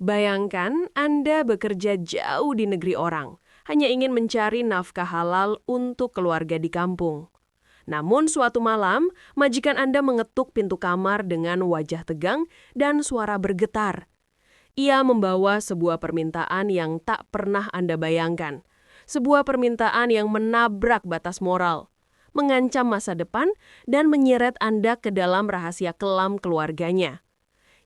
Bayangkan Anda bekerja jauh di negeri orang, hanya ingin mencari nafkah halal untuk keluarga di kampung. Namun suatu malam, majikan Anda mengetuk pintu kamar dengan wajah tegang dan suara bergetar. Ia membawa sebuah permintaan yang tak pernah Anda bayangkan. Sebuah permintaan yang menabrak batas moral, mengancam masa depan, dan menyeret Anda ke dalam rahasia kelam keluarganya.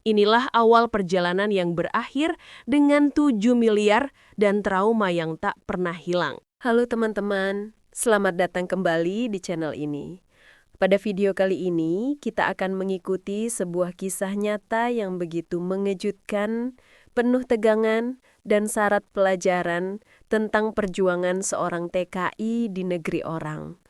Inilah awal perjalanan yang berakhir dengan 7 miliar dan trauma yang tak pernah hilang. Halo teman-teman, selamat datang kembali di channel ini. Pada video kali ini, kita akan mengikuti sebuah kisah nyata yang begitu mengejutkan, penuh tegangan, dan syarat pelajaran tentang perjuangan seorang TKI di negeri orang.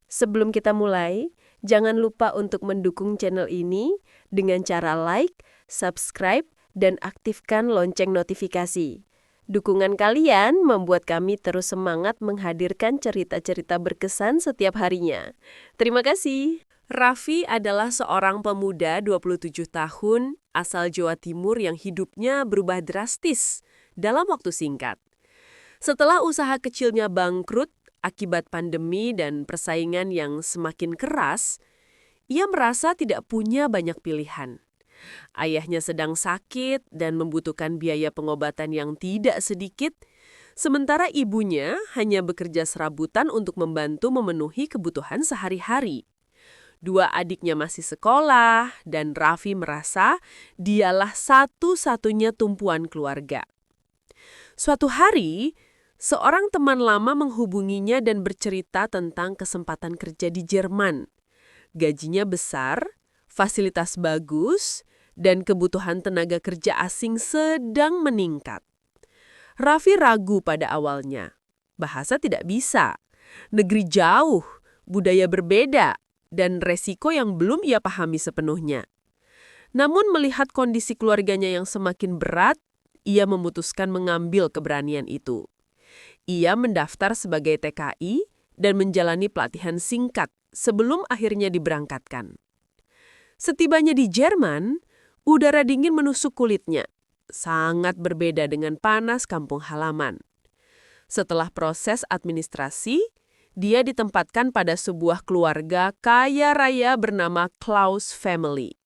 Sebelum kita mulai, jangan lupa untuk mendukung channel ini dengan cara like, subscribe, dan aktifkan lonceng notifikasi. Dukungan kalian membuat kami terus semangat menghadirkan cerita-cerita berkesan setiap harinya. Terima kasih. Raffi adalah seorang pemuda 27 tahun asal Jawa Timur yang hidupnya berubah drastis dalam waktu singkat. Setelah usaha kecilnya bangkrut akibat pandemi dan persaingan yang semakin keras, ia merasa tidak punya banyak pilihan. Ayahnya sedang sakit dan membutuhkan biaya pengobatan yang tidak sedikit, sementara ibunya hanya bekerja serabutan untuk membantu memenuhi kebutuhan sehari-hari. Dua adiknya masih sekolah, dan Raffi merasa dialah satu-satunya tumpuan keluarga. Suatu hari, seorang teman lama menghubunginya dan bercerita tentang kesempatan kerja di Jerman. Gajinya besar, fasilitas bagus, dan kebutuhan tenaga kerja asing sedang meningkat. Raffi ragu pada awalnya. Bahasa tidak bisa, negeri jauh, budaya berbeda, dan resiko yang belum ia pahami sepenuhnya. Namun melihat kondisi keluarganya yang semakin berat, ia memutuskan mengambil keberanian itu. Ia mendaftar sebagai TKI dan menjalani pelatihan singkat sebelum akhirnya diberangkatkan. Setibanya di Jerman, udara dingin menusuk kulitnya, sangat berbeda dengan panas kampung halaman. Setelah proses administrasi, dia ditempatkan pada sebuah keluarga kaya raya bernama Klaus Family.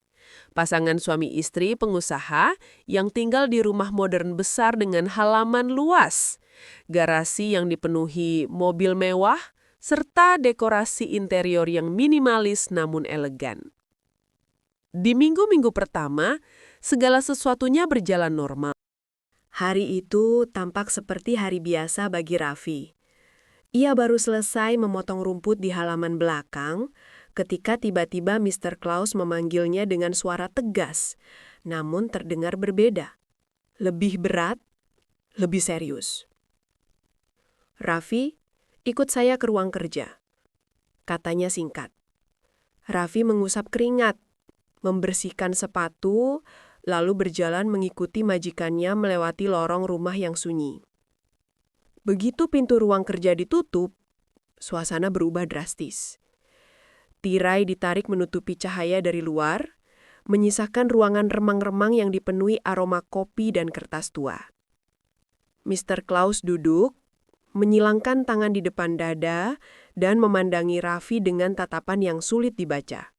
Pasangan suami istri pengusaha yang tinggal di rumah modern besar dengan halaman luas, garasi yang dipenuhi mobil mewah, serta dekorasi interior yang minimalis namun elegan. Di minggu-minggu pertama, segala sesuatunya berjalan normal. Hari itu tampak seperti hari biasa bagi Raffi. Ia baru selesai memotong rumput di halaman belakang ketika tiba-tiba Mr. Klaus memanggilnya dengan suara tegas, namun terdengar berbeda. Lebih berat, lebih serius. "Raffi, ikut saya ke ruang kerja," katanya singkat. Raffi mengusap keringat, membersihkan sepatu, lalu berjalan mengikuti majikannya melewati lorong rumah yang sunyi. Begitu pintu ruang kerja ditutup, suasana berubah drastis. Tirai ditarik menutupi cahaya dari luar, menyisakan ruangan remang-remang yang dipenuhi aroma kopi dan kertas tua. Mr. Klaus duduk, menyilangkan tangan di depan dada, dan memandangi Raffi dengan tatapan yang sulit dibaca.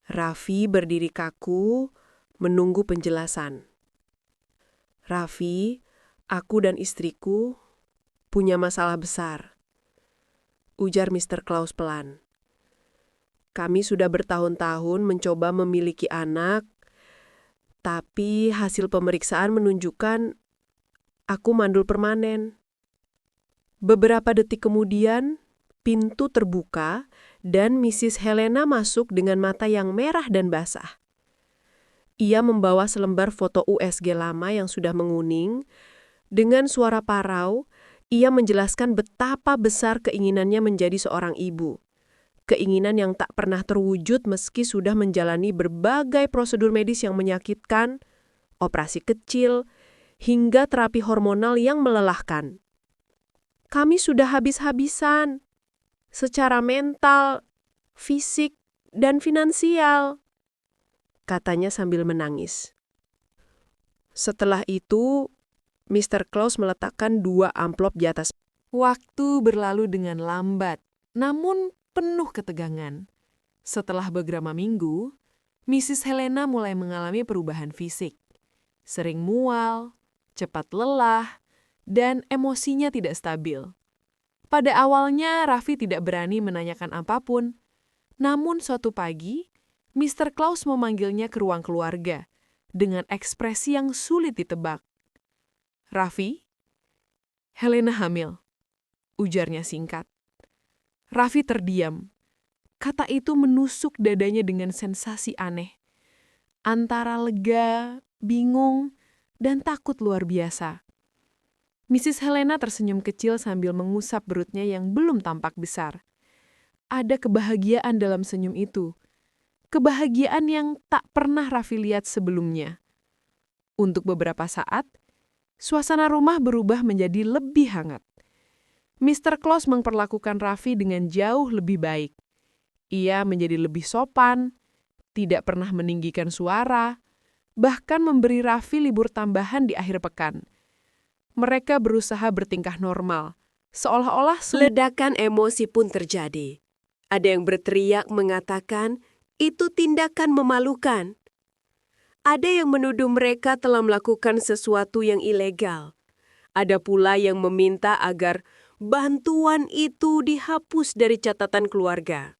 Raffi berdiri kaku, menunggu penjelasan. "Raffi, aku dan istriku punya masalah besar," ujar Mr. Klaus pelan. "Kami sudah bertahun-tahun mencoba memiliki anak, tapi hasil pemeriksaan menunjukkan aku mandul permanen." Beberapa detik kemudian, pintu terbuka dan Mrs. Helena masuk dengan mata yang merah dan basah. Ia membawa selembar foto USG lama yang sudah menguning. Dengan suara parau, ia menjelaskan betapa besar keinginannya menjadi seorang ibu. Keinginan yang tak pernah terwujud meski sudah menjalani berbagai prosedur medis yang menyakitkan, operasi kecil, hingga terapi hormonal yang melelahkan. "Kami sudah habis-habisan, secara mental, fisik, dan finansial," katanya sambil menangis. Setelah itu, Mr. Klaus meletakkan 2 amplop di atas. Waktu berlalu dengan lambat, namun penuh ketegangan. Setelah beberapa minggu, Mrs. Helena mulai mengalami perubahan fisik. Sering mual, cepat lelah, dan emosinya tidak stabil. Pada awalnya, Raffi tidak berani menanyakan apapun. Namun suatu pagi, Mr. Klaus memanggilnya ke ruang keluarga dengan ekspresi yang sulit ditebak. "Raffi, Helena hamil," ujarnya singkat. Raffi terdiam. Kata itu menusuk dadanya dengan sensasi aneh. Antara lega, bingung, dan takut luar biasa. Mrs. Helena tersenyum kecil sambil mengusap perutnya yang belum tampak besar. Ada kebahagiaan dalam senyum itu. Kebahagiaan yang tak pernah Raffi lihat sebelumnya. Untuk beberapa saat, suasana rumah berubah menjadi lebih hangat. Mr. Klaus memperlakukan Raffi dengan jauh lebih baik. Ia menjadi lebih sopan, tidak pernah meninggikan suara, bahkan memberi Raffi libur tambahan di akhir pekan. Mereka berusaha bertingkah normal, seolah-olah Ledakan emosi pun terjadi. Ada yang berteriak mengatakan, itu tindakan memalukan. Ada yang menuduh mereka telah melakukan sesuatu yang ilegal. Ada pula yang meminta agar bantuan itu dihapus dari catatan keluarga.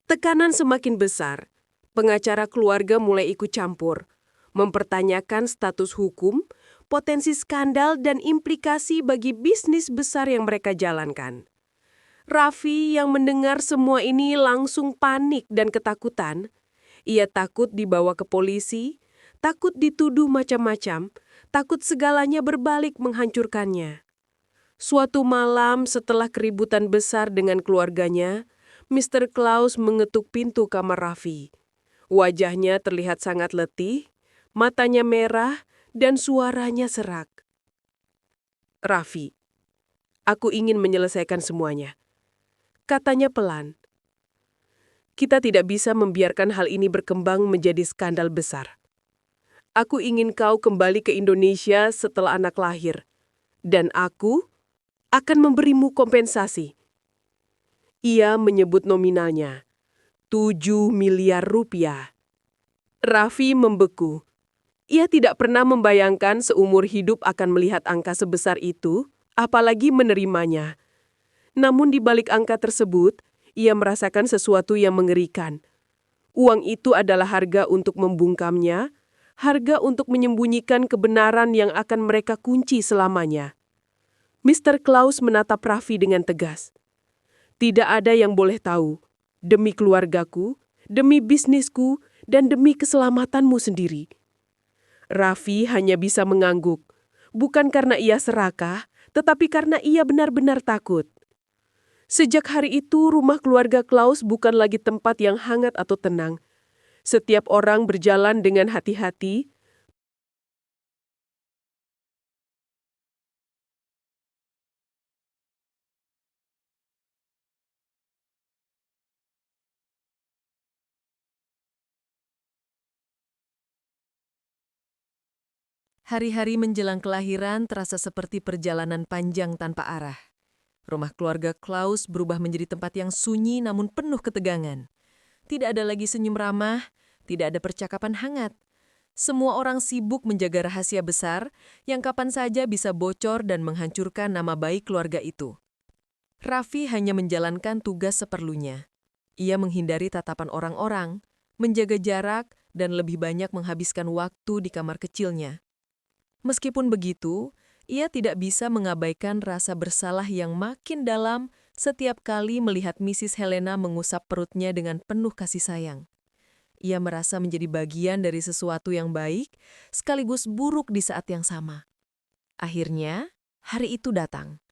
Tekanan semakin besar. Pengacara keluarga mulai ikut campur, mempertanyakan status hukum, potensi skandal, dan implikasi bagi bisnis besar yang mereka jalankan. Raffi yang mendengar semua ini langsung panik dan ketakutan. Ia takut dibawa ke polisi, takut dituduh macam-macam, takut segalanya berbalik menghancurkannya. Suatu malam setelah keributan besar dengan keluarganya, Mr. Klaus mengetuk pintu kamar Raffi. Wajahnya terlihat sangat letih, matanya merah, dan suaranya serak. "Raffi, aku ingin menyelesaikan semuanya," katanya pelan. "Kita tidak bisa membiarkan hal ini berkembang menjadi skandal besar. Aku ingin kau kembali ke Indonesia setelah anak lahir, dan aku akan memberimu kompensasi." Ia menyebut nominalnya, 7 miliar rupiah. Raffi membeku. Ia tidak pernah membayangkan seumur hidup akan melihat angka sebesar itu, apalagi menerimanya. Namun di balik angka tersebut, ia merasakan sesuatu yang mengerikan. Uang itu adalah harga untuk membungkamnya, harga untuk menyembunyikan kebenaran yang akan mereka kunci selamanya. Mr. Klaus menatap Raffi dengan tegas. "Tidak ada yang boleh tahu, demi keluargaku, demi bisnisku, dan demi keselamatanmu sendiri." Raffi hanya bisa mengangguk, bukan karena ia serakah, tetapi karena ia benar-benar takut. Sejak hari itu, rumah keluarga Klaus bukan lagi tempat yang hangat atau tenang. Setiap orang berjalan dengan hati-hati. Hari-hari menjelang kelahiran terasa seperti perjalanan panjang tanpa arah. Rumah keluarga Klaus berubah menjadi tempat yang sunyi namun penuh ketegangan. Tidak ada lagi senyum ramah, tidak ada percakapan hangat. Semua orang sibuk menjaga rahasia besar yang kapan saja bisa bocor dan menghancurkan nama baik keluarga itu. Raffi hanya menjalankan tugas seperlunya. Ia menghindari tatapan orang-orang, menjaga jarak, dan lebih banyak menghabiskan waktu di kamar kecilnya. Meskipun begitu, ia tidak bisa mengabaikan rasa bersalah yang makin dalam setiap kali melihat Mrs. Helena mengusap perutnya dengan penuh kasih sayang. Ia merasa menjadi bagian dari sesuatu yang baik, sekaligus buruk di saat yang sama. Akhirnya, hari itu datang.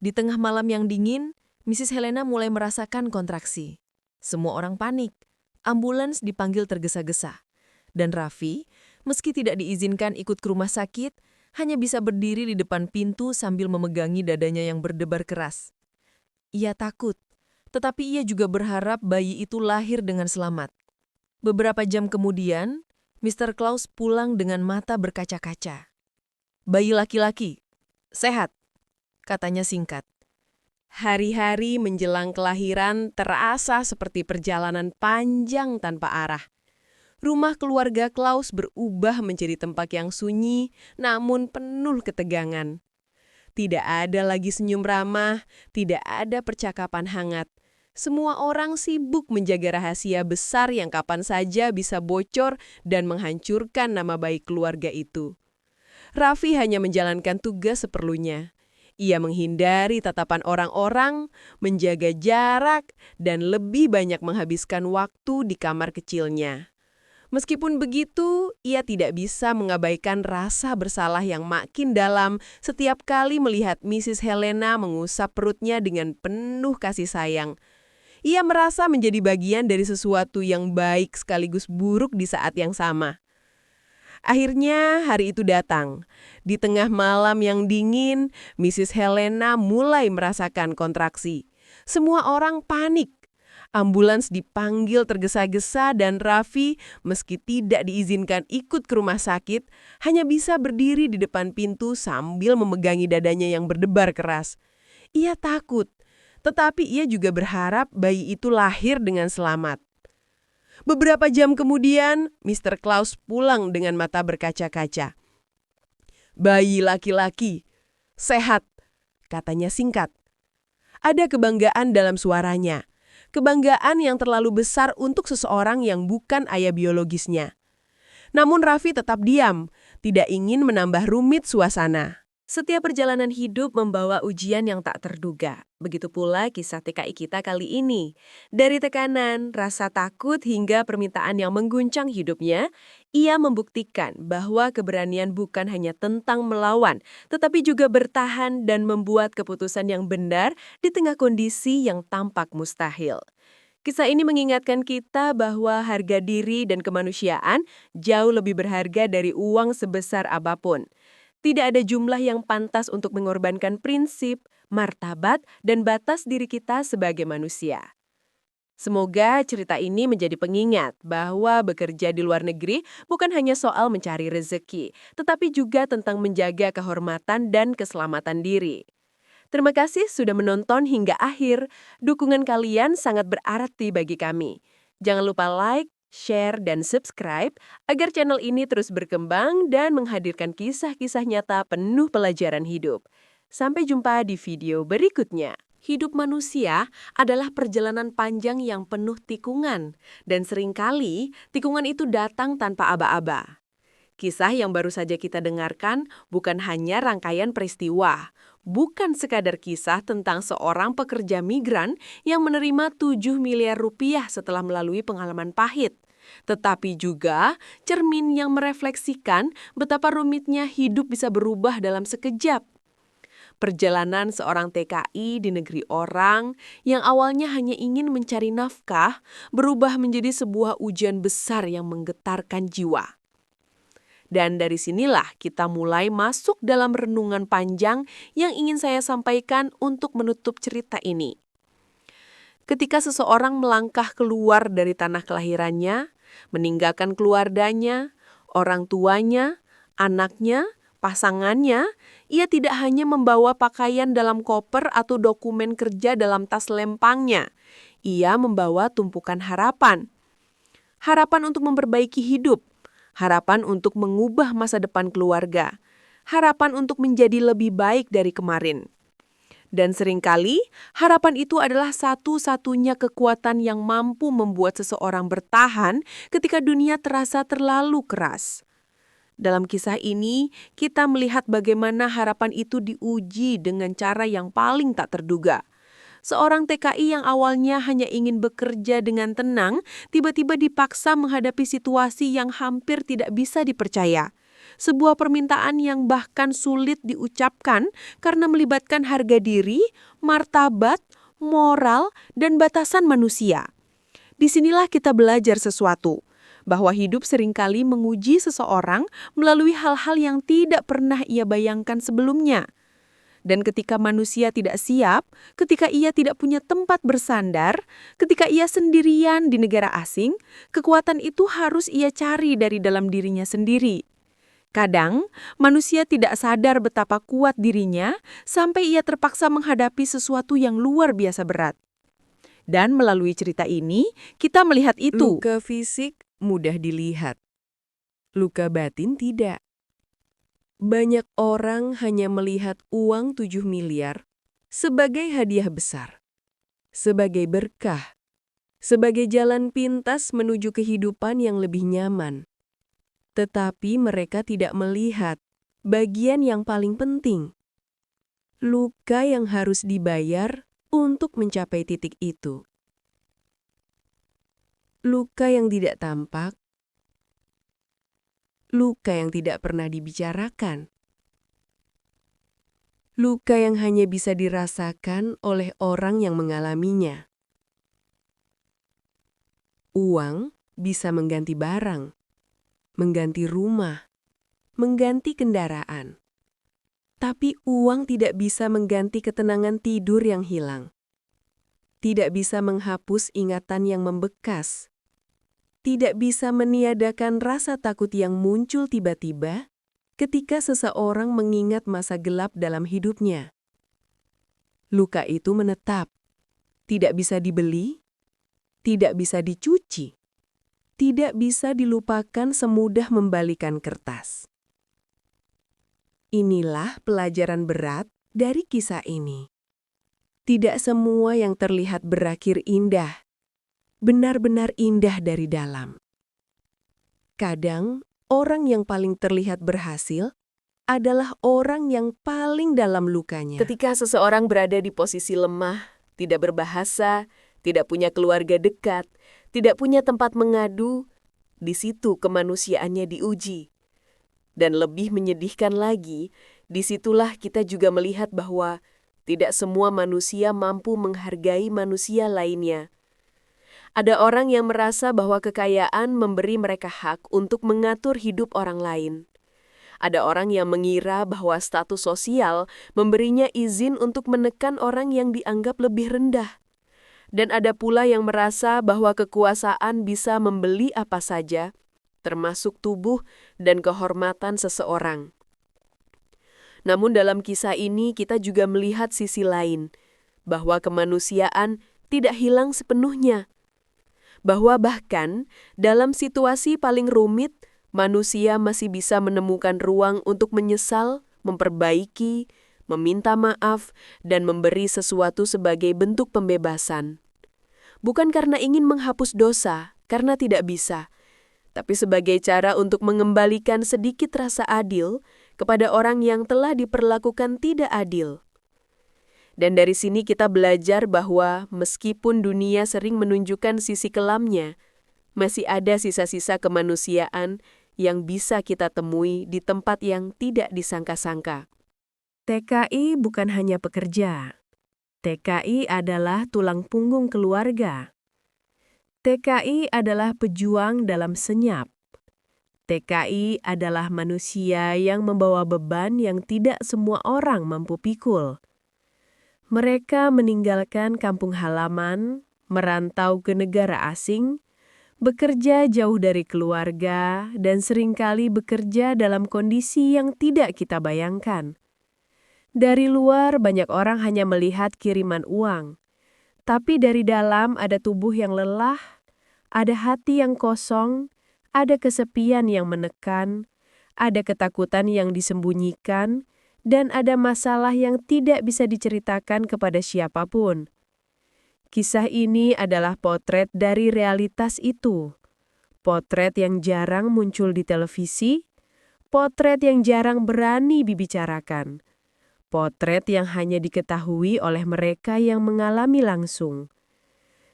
Di tengah malam yang dingin, Mrs. Helena mulai merasakan kontraksi. Semua orang panik. Ambulans dipanggil tergesa-gesa. Dan Raffi, meski tidak diizinkan ikut ke rumah sakit, hanya bisa berdiri di depan pintu sambil memegangi dadanya yang berdebar keras. Ia takut, tetapi ia juga berharap bayi itu lahir dengan selamat. Beberapa jam kemudian, Mr. Klaus pulang dengan mata berkaca-kaca. "Bayi laki-laki, sehat," katanya singkat. Hari-hari menjelang kelahiran terasa seperti perjalanan panjang tanpa arah. Rumah keluarga Klaus berubah menjadi tempat yang sunyi, namun penuh ketegangan. Tidak ada lagi senyum ramah, tidak ada percakapan hangat. Semua orang sibuk menjaga rahasia besar yang kapan saja bisa bocor dan menghancurkan nama baik keluarga itu. Raffi hanya menjalankan tugas seperlunya. Ia menghindari tatapan orang-orang, menjaga jarak, dan lebih banyak menghabiskan waktu di kamar kecilnya. Meskipun begitu, ia tidak bisa mengabaikan rasa bersalah yang makin dalam setiap kali melihat Mrs. Helena mengusap perutnya dengan penuh kasih sayang. Ia merasa menjadi bagian dari sesuatu yang baik sekaligus buruk di saat yang sama. Akhirnya hari itu datang. Di tengah malam yang dingin, Mrs. Helena mulai merasakan kontraksi. Semua orang panik. Ambulans dipanggil tergesa-gesa dan Raffi, meski tidak diizinkan ikut ke rumah sakit, hanya bisa berdiri di depan pintu sambil memegangi dadanya yang berdebar keras. Ia takut, tetapi ia juga berharap bayi itu lahir dengan selamat. Beberapa jam kemudian, Mr. Klaus pulang dengan mata berkaca-kaca. "Bayi laki-laki, sehat," katanya singkat. Ada kebanggaan dalam suaranya. Kebanggaan yang terlalu besar untuk seseorang yang bukan ayah biologisnya. Namun Raffi tetap diam, tidak ingin menambah rumit suasana. Setiap perjalanan hidup membawa ujian yang tak terduga. Begitu pula kisah TKI kita kali ini. Dari tekanan, rasa takut hingga permintaan yang mengguncang hidupnya, ia membuktikan bahwa keberanian bukan hanya tentang melawan, tetapi juga bertahan dan membuat keputusan yang benar di tengah kondisi yang tampak mustahil. Kisah ini mengingatkan kita bahwa harga diri dan kemanusiaan jauh lebih berharga dari uang sebesar apapun. Tidak ada jumlah yang pantas untuk mengorbankan prinsip, martabat, dan batas diri kita sebagai manusia. Semoga cerita ini menjadi pengingat bahwa bekerja di luar negeri bukan hanya soal mencari rezeki, tetapi juga tentang menjaga kehormatan dan keselamatan diri. Terima kasih sudah menonton hingga akhir. Dukungan kalian sangat berarti bagi kami. Jangan lupa like, share, dan subscribe agar channel ini terus berkembang dan menghadirkan kisah-kisah nyata penuh pelajaran hidup. Sampai jumpa di video berikutnya. Hidup manusia adalah perjalanan panjang yang penuh tikungan, dan seringkali tikungan itu datang tanpa aba-aba. Kisah yang baru saja kita dengarkan bukan hanya rangkaian peristiwa, bukan sekadar kisah tentang seorang pekerja migran yang menerima 7 miliar rupiah setelah melalui pengalaman pahit, tetapi juga cermin yang merefleksikan betapa rumitnya hidup bisa berubah dalam sekejap. Perjalanan seorang TKI di negeri orang yang awalnya hanya ingin mencari nafkah berubah menjadi sebuah ujian besar yang menggetarkan jiwa. Dan dari sinilah kita mulai masuk dalam renungan panjang yang ingin saya sampaikan untuk menutup cerita ini. Ketika seseorang melangkah keluar dari tanah kelahirannya, meninggalkan keluarganya, orang tuanya, anaknya, pasangannya, ia tidak hanya membawa pakaian dalam koper atau dokumen kerja dalam tas lempangnya. Ia membawa tumpukan harapan. Harapan untuk memperbaiki hidup. Harapan untuk mengubah masa depan keluarga, harapan untuk menjadi lebih baik dari kemarin. Dan seringkali, harapan itu adalah satu-satunya kekuatan yang mampu membuat seseorang bertahan ketika dunia terasa terlalu keras. Dalam kisah ini, kita melihat bagaimana harapan itu diuji dengan cara yang paling tak terduga. Seorang TKI yang awalnya hanya ingin bekerja dengan tenang, tiba-tiba dipaksa menghadapi situasi yang hampir tidak bisa dipercaya. Sebuah permintaan yang bahkan sulit diucapkan karena melibatkan harga diri, martabat, moral, dan batasan manusia. Disinilah kita belajar sesuatu, bahwa hidup seringkali menguji seseorang melalui hal-hal yang tidak pernah ia bayangkan sebelumnya. Dan ketika manusia tidak siap, ketika ia tidak punya tempat bersandar, ketika ia sendirian di negara asing, kekuatan itu harus ia cari dari dalam dirinya sendiri. Kadang, manusia tidak sadar betapa kuat dirinya sampai ia terpaksa menghadapi sesuatu yang luar biasa berat. Dan melalui cerita ini, kita melihat itu. Luka fisik mudah dilihat. Luka batin tidak. Banyak orang hanya melihat uang 7 miliar sebagai hadiah besar, sebagai berkah, sebagai jalan pintas menuju kehidupan yang lebih nyaman. Tetapi mereka tidak melihat bagian yang paling penting. Luka yang harus dibayar untuk mencapai titik itu. Luka yang tidak tampak, luka yang tidak pernah dibicarakan, luka yang hanya bisa dirasakan oleh orang yang mengalaminya. Uang bisa mengganti barang, mengganti rumah, mengganti kendaraan. Tapi uang tidak bisa mengganti ketenangan tidur yang hilang. Tidak bisa menghapus ingatan yang membekas. Tidak bisa meniadakan rasa takut yang muncul tiba-tiba ketika seseorang mengingat masa gelap dalam hidupnya. Luka itu menetap, tidak bisa dibeli, tidak bisa dicuci, tidak bisa dilupakan semudah membalikan kertas. Inilah pelajaran berat dari kisah ini. Tidak semua yang terlihat berakhir indah, benar-benar indah dari dalam. Kadang, orang yang paling terlihat berhasil adalah orang yang paling dalam lukanya. Ketika seseorang berada di posisi lemah, tidak berbahasa, tidak punya keluarga dekat, tidak punya tempat mengadu, di situ kemanusiaannya diuji. Dan lebih menyedihkan lagi, disitulah kita juga melihat bahwa tidak semua manusia mampu menghargai manusia lainnya. Ada orang yang merasa bahwa kekayaan memberi mereka hak untuk mengatur hidup orang lain. Ada orang yang mengira bahwa status sosial memberinya izin untuk menekan orang yang dianggap lebih rendah. Dan ada pula yang merasa bahwa kekuasaan bisa membeli apa saja, termasuk tubuh dan kehormatan seseorang. Namun dalam kisah ini kita juga melihat sisi lain, bahwa kemanusiaan tidak hilang sepenuhnya. Bahwa bahkan dalam situasi paling rumit, manusia masih bisa menemukan ruang untuk menyesal, memperbaiki, meminta maaf, dan memberi sesuatu sebagai bentuk pembebasan. Bukan karena ingin menghapus dosa, karena tidak bisa, tapi sebagai cara untuk mengembalikan sedikit rasa adil kepada orang yang telah diperlakukan tidak adil. Dan dari sini kita belajar bahwa meskipun dunia sering menunjukkan sisi kelamnya, masih ada sisa-sisa kemanusiaan yang bisa kita temui di tempat yang tidak disangka-sangka. TKI bukan hanya pekerja. TKI adalah tulang punggung keluarga. TKI adalah pejuang dalam senyap. TKI adalah manusia yang membawa beban yang tidak semua orang mampu pikul. Mereka meninggalkan kampung halaman, merantau ke negara asing, bekerja jauh dari keluarga, dan seringkali bekerja dalam kondisi yang tidak kita bayangkan. Dari luar, banyak orang hanya melihat kiriman uang. Tapi dari dalam ada tubuh yang lelah, ada hati yang kosong, ada kesepian yang menekan, ada ketakutan yang disembunyikan, dan ada masalah yang tidak bisa diceritakan kepada siapapun. Kisah ini adalah potret dari realitas itu. Potret yang jarang muncul di televisi, potret yang jarang berani dibicarakan, potret yang hanya diketahui oleh mereka yang mengalami langsung.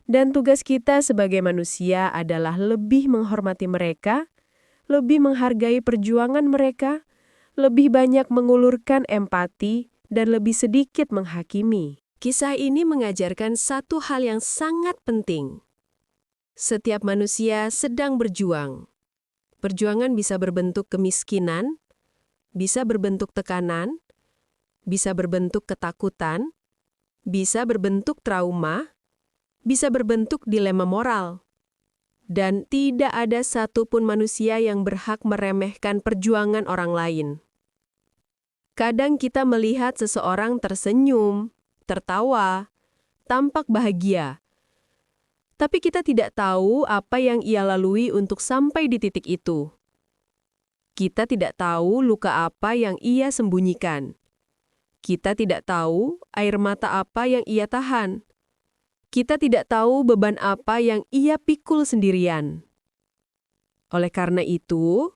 Dan tugas kita sebagai manusia adalah lebih menghormati mereka, lebih menghargai perjuangan mereka, lebih banyak mengulurkan empati, dan lebih sedikit menghakimi. Kisah ini mengajarkan satu hal yang sangat penting. Setiap manusia sedang berjuang. Perjuangan bisa berbentuk kemiskinan, bisa berbentuk tekanan, bisa berbentuk ketakutan, bisa berbentuk trauma, bisa berbentuk dilema moral. Dan tidak ada satupun manusia yang berhak meremehkan perjuangan orang lain. Kadang kita melihat seseorang tersenyum, tertawa, tampak bahagia. Tapi kita tidak tahu apa yang ia lalui untuk sampai di titik itu. Kita tidak tahu luka apa yang ia sembunyikan. Kita tidak tahu air mata apa yang ia tahan. Kita tidak tahu beban apa yang ia pikul sendirian. Oleh karena itu,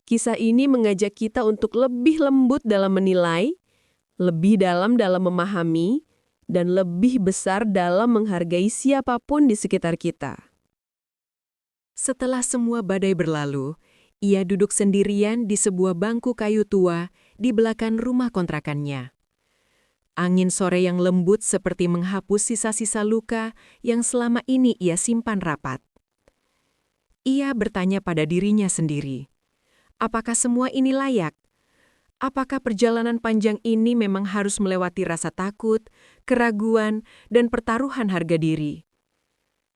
kisah ini mengajak kita untuk lebih lembut dalam menilai, lebih dalam memahami, dan lebih besar dalam menghargai siapapun di sekitar kita. Setelah semua badai berlalu, ia duduk sendirian di sebuah bangku kayu tua di belakang rumah kontrakannya. Angin sore yang lembut seperti menghapus sisa-sisa luka yang selama ini ia simpan rapat. Ia bertanya pada dirinya sendiri, apakah semua ini layak? Apakah perjalanan panjang ini memang harus melewati rasa takut, keraguan, dan pertaruhan harga diri?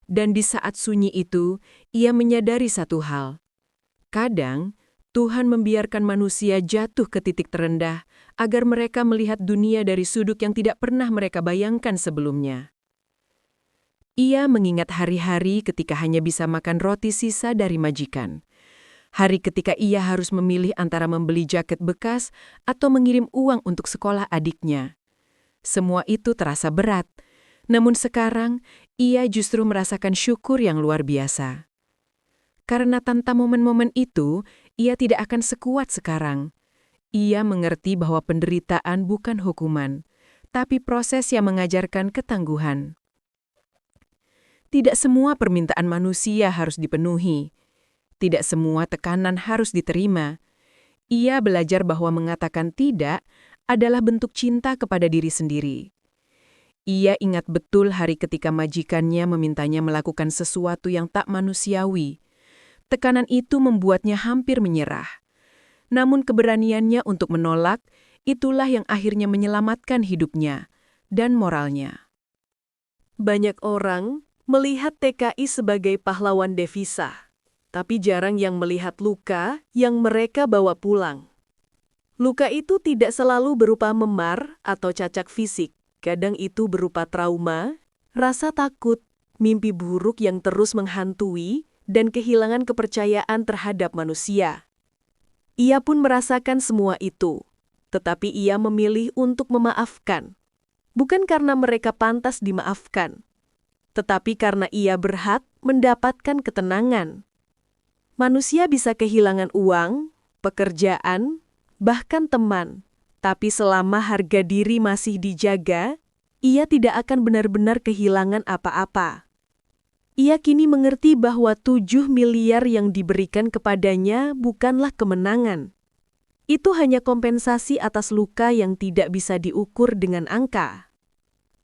Dan di saat sunyi itu, ia menyadari satu hal. Kadang, Tuhan membiarkan manusia jatuh ke titik terendah agar mereka melihat dunia dari sudut yang tidak pernah mereka bayangkan sebelumnya. Ia mengingat hari-hari ketika hanya bisa makan roti sisa dari majikan. Hari ketika ia harus memilih antara membeli jaket bekas atau mengirim uang untuk sekolah adiknya. Semua itu terasa berat, namun sekarang ia justru merasakan syukur yang luar biasa. Karena tanpa momen-momen itu, ia tidak akan sekuat sekarang. Ia mengerti bahwa penderitaan bukan hukuman, tapi proses yang mengajarkan ketangguhan. Tidak semua permintaan manusia harus dipenuhi. Tidak semua tekanan harus diterima. Ia belajar bahwa mengatakan tidak adalah bentuk cinta kepada diri sendiri. Ia ingat betul hari ketika majikannya memintanya melakukan sesuatu yang tak manusiawi. Tekanan itu membuatnya hampir menyerah. Namun keberaniannya untuk menolak, itulah yang akhirnya menyelamatkan hidupnya dan moralnya. Banyak orang melihat TKI sebagai pahlawan devisa, tapi jarang yang melihat luka yang mereka bawa pulang. Luka itu tidak selalu berupa memar atau cacat fisik. Kadang itu berupa trauma, rasa takut, mimpi buruk yang terus menghantui, dan kehilangan kepercayaan terhadap manusia. Ia pun merasakan semua itu, tetapi ia memilih untuk memaafkan. Bukan karena mereka pantas dimaafkan, tetapi karena ia berhak mendapatkan ketenangan. Manusia bisa kehilangan uang, pekerjaan, bahkan teman, tapi selama harga diri masih dijaga, ia tidak akan benar-benar kehilangan apa-apa. Ia kini mengerti bahwa 7 miliar yang diberikan kepadanya bukanlah kemenangan. Itu hanya kompensasi atas luka yang tidak bisa diukur dengan angka.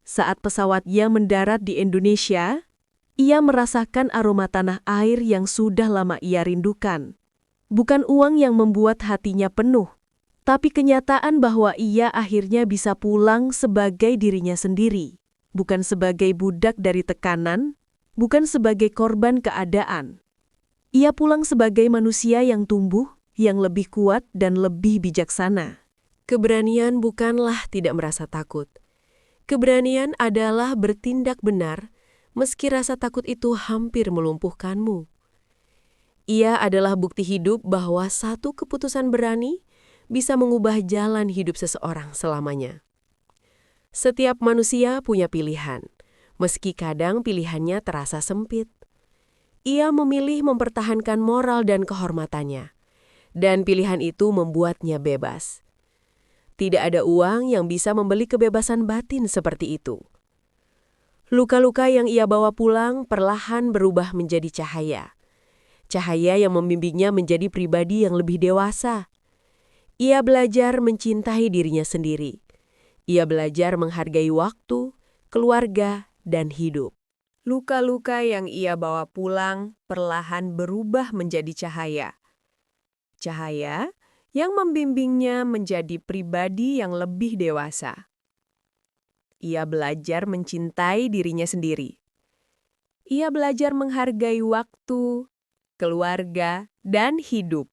Saat pesawatnya mendarat di Indonesia, ia merasakan aroma tanah air yang sudah lama ia rindukan. Bukan uang yang membuat hatinya penuh, tapi kenyataan bahwa ia akhirnya bisa pulang sebagai dirinya sendiri, bukan sebagai budak dari tekanan, bukan sebagai korban keadaan. Ia pulang sebagai manusia yang tumbuh, yang lebih kuat dan lebih bijaksana. Keberanian bukanlah tidak merasa takut. Keberanian adalah bertindak benar, meski rasa takut itu hampir melumpuhkanmu. Ia adalah bukti hidup bahwa satu keputusan berani bisa mengubah jalan hidup seseorang selamanya. Setiap manusia punya pilihan. Meski kadang pilihannya terasa sempit. Ia memilih mempertahankan moral dan kehormatannya. Dan pilihan itu membuatnya bebas. Tidak ada uang yang bisa membeli kebebasan batin seperti itu. Luka-luka yang ia bawa pulang perlahan berubah menjadi cahaya. Cahaya yang membimbingnya menjadi pribadi yang lebih dewasa. Ia belajar mencintai dirinya sendiri. Ia belajar menghargai waktu, keluarga, dan hidup. Luka-luka yang ia bawa pulang perlahan berubah menjadi cahaya. Cahaya yang membimbingnya menjadi pribadi yang lebih dewasa. Ia belajar mencintai dirinya sendiri. Ia belajar menghargai waktu, keluarga, dan hidup.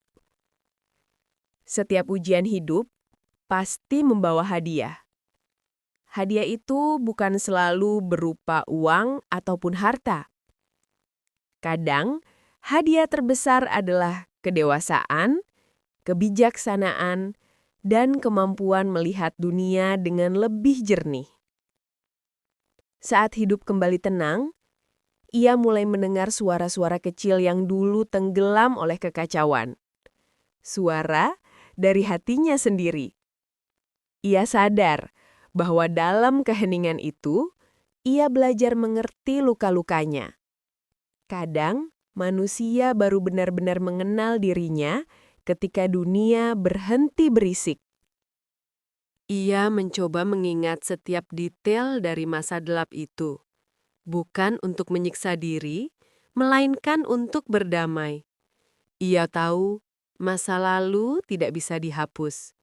Setiap ujian hidup pasti membawa hadiah. Hadiah itu bukan selalu berupa uang ataupun harta. Kadang, hadiah terbesar adalah kedewasaan, kebijaksanaan, dan kemampuan melihat dunia dengan lebih jernih. Saat hidup kembali tenang, ia mulai mendengar suara-suara kecil yang dulu tenggelam oleh kekacauan. Suara dari hatinya sendiri. Ia sadar bahwa dalam keheningan itu, ia belajar mengerti luka-lukanya. Kadang, manusia baru benar-benar mengenal dirinya ketika dunia berhenti berisik. Ia mencoba mengingat setiap detail dari masa gelap itu, bukan untuk menyiksa diri, melainkan untuk berdamai. Ia tahu masa lalu tidak bisa dihapus.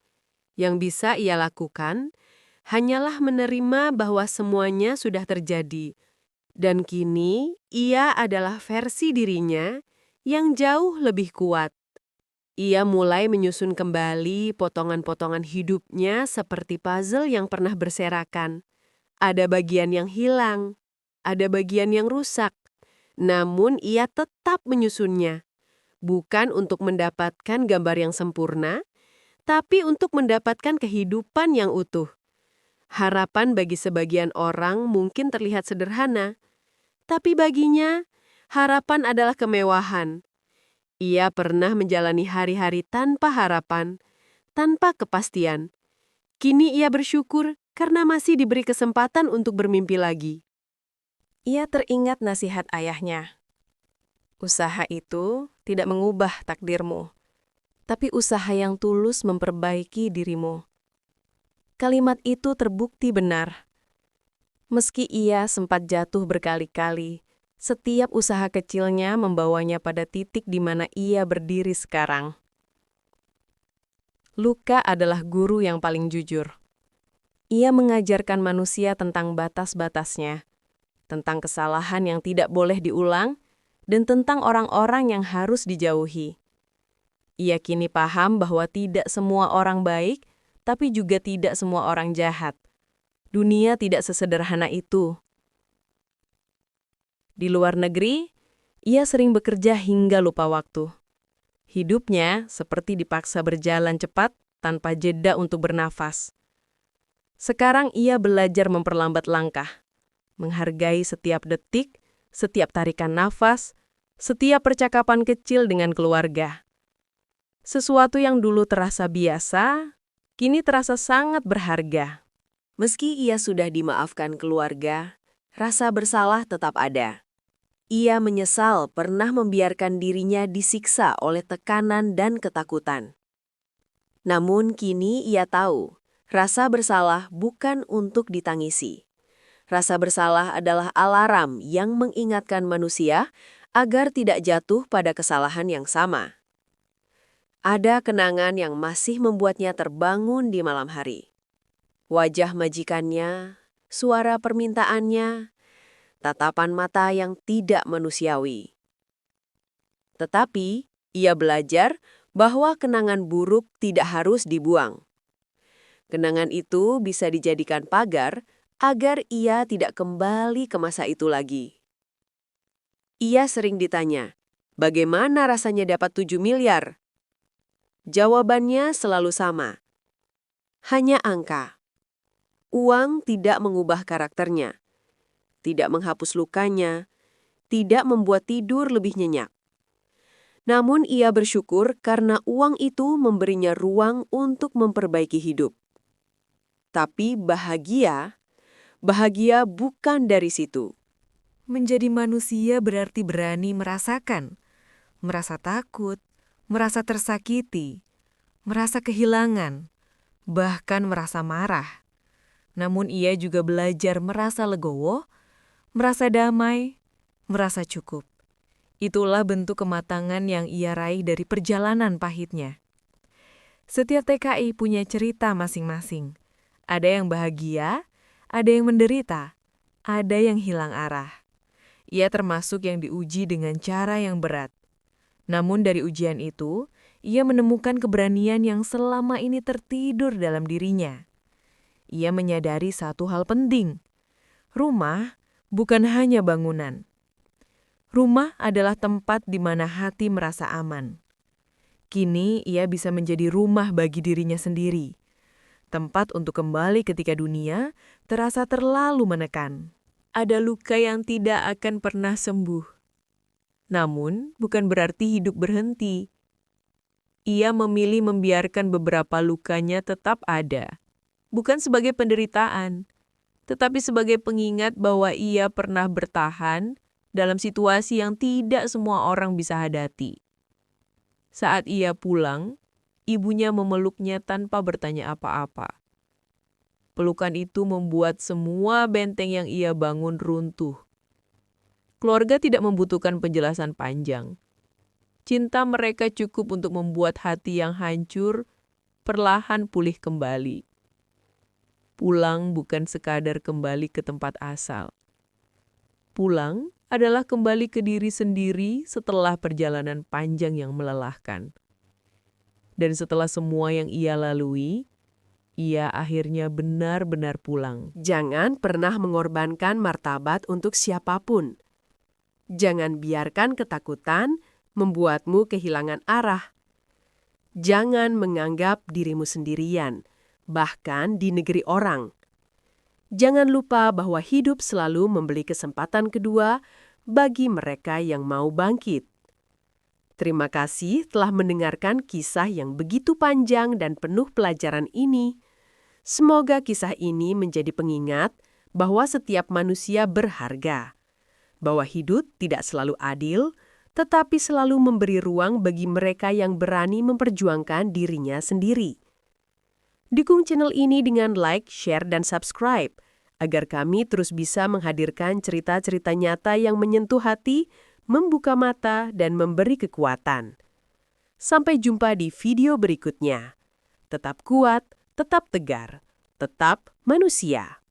Yang bisa ia lakukan hanyalah menerima bahwa semuanya sudah terjadi, dan kini ia adalah versi dirinya yang jauh lebih kuat. Ia mulai menyusun kembali potongan-potongan hidupnya seperti puzzle yang pernah berserakan. Ada bagian yang hilang, ada bagian yang rusak, namun ia tetap menyusunnya. Bukan untuk mendapatkan gambar yang sempurna, tapi untuk mendapatkan kehidupan yang utuh. Harapan bagi sebagian orang mungkin terlihat sederhana, tapi baginya, harapan adalah kemewahan. Ia pernah menjalani hari-hari tanpa harapan, tanpa kepastian. Kini ia bersyukur karena masih diberi kesempatan untuk bermimpi lagi. Ia teringat nasihat ayahnya. Usaha itu tidak mengubah takdirmu, tapi usaha yang tulus memperbaiki dirimu. Kalimat itu terbukti benar. Meski ia sempat jatuh berkali-kali, setiap usaha kecilnya membawanya pada titik di mana ia berdiri sekarang. Luka adalah guru yang paling jujur. Ia mengajarkan manusia tentang batas-batasnya, tentang kesalahan yang tidak boleh diulang, dan tentang orang-orang yang harus dijauhi. Ia kini paham bahwa tidak semua orang baik, tapi juga tidak semua orang jahat. Dunia tidak sesederhana itu. Di luar negeri, ia sering bekerja hingga lupa waktu. Hidupnya seperti dipaksa berjalan cepat tanpa jeda untuk bernafas. Sekarang ia belajar memperlambat langkah, menghargai setiap detik, setiap tarikan nafas, setiap percakapan kecil dengan keluarga. Sesuatu yang dulu terasa biasa, kini terasa sangat berharga. Meski ia sudah dimaafkan keluarga, rasa bersalah tetap ada. Ia menyesal pernah membiarkan dirinya disiksa oleh tekanan dan ketakutan. Namun kini ia tahu, rasa bersalah bukan untuk ditangisi. Rasa bersalah adalah alarm yang mengingatkan manusia agar tidak jatuh pada kesalahan yang sama. Ada kenangan yang masih membuatnya terbangun di malam hari. Wajah majikannya, suara permintaannya, tatapan mata yang tidak manusiawi. Tetapi, ia belajar bahwa kenangan buruk tidak harus dibuang. Kenangan itu bisa dijadikan pagar agar ia tidak kembali ke masa itu lagi. Ia sering ditanya, bagaimana rasanya dapat 7 miliar? Jawabannya selalu sama. Hanya angka. Uang tidak mengubah karakternya, tidak menghapus lukanya, tidak membuat tidur lebih nyenyak. Namun ia bersyukur karena uang itu memberinya ruang untuk memperbaiki hidup. Tapi bahagia bukan dari situ. Menjadi manusia berarti berani merasakan, merasa takut, merasa tersakiti, merasa kehilangan, bahkan merasa marah. Namun ia juga belajar merasa legowo, merasa damai, merasa cukup. Itulah bentuk kematangan yang ia raih dari perjalanan pahitnya. Setiap TKI punya cerita masing-masing. Ada yang bahagia, ada yang menderita, ada yang hilang arah. Ia termasuk yang diuji dengan cara yang berat. Namun dari ujian itu, ia menemukan keberanian yang selama ini tertidur dalam dirinya. Ia menyadari satu hal penting. Rumah bukan hanya bangunan. Rumah adalah tempat di mana hati merasa aman. Kini ia bisa menjadi rumah bagi dirinya sendiri. Tempat untuk kembali ketika dunia terasa terlalu menekan. Ada luka yang tidak akan pernah sembuh. Namun, bukan berarti hidup berhenti. Ia memilih membiarkan beberapa lukanya tetap ada. Bukan sebagai penderitaan, tetapi sebagai pengingat bahwa ia pernah bertahan dalam situasi yang tidak semua orang bisa hadapi. Saat ia pulang, ibunya memeluknya tanpa bertanya apa-apa. Pelukan itu membuat semua benteng yang ia bangun runtuh. Keluarga tidak membutuhkan penjelasan panjang. Cinta mereka cukup untuk membuat hati yang hancur perlahan pulih kembali. Pulang bukan sekadar kembali ke tempat asal. Pulang adalah kembali ke diri sendiri setelah perjalanan panjang yang melelahkan. Dan setelah semua yang ia lalui, ia akhirnya benar-benar pulang. Jangan pernah mengorbankan martabat untuk siapapun. Jangan biarkan ketakutan membuatmu kehilangan arah. Jangan menganggap dirimu sendirian, bahkan di negeri orang. Jangan lupa bahwa hidup selalu memberi kesempatan kedua bagi mereka yang mau bangkit. Terima kasih telah mendengarkan kisah yang begitu panjang dan penuh pelajaran ini. Semoga kisah ini menjadi pengingat bahwa setiap manusia berharga, bahwa hidup tidak selalu adil, tetapi selalu memberi ruang bagi mereka yang berani memperjuangkan dirinya sendiri. Dukung channel ini dengan like, share, dan subscribe, agar kami terus bisa menghadirkan cerita-cerita nyata yang menyentuh hati, membuka mata, dan memberi kekuatan. Sampai jumpa di video berikutnya. Tetap kuat, tetap tegar, tetap manusia.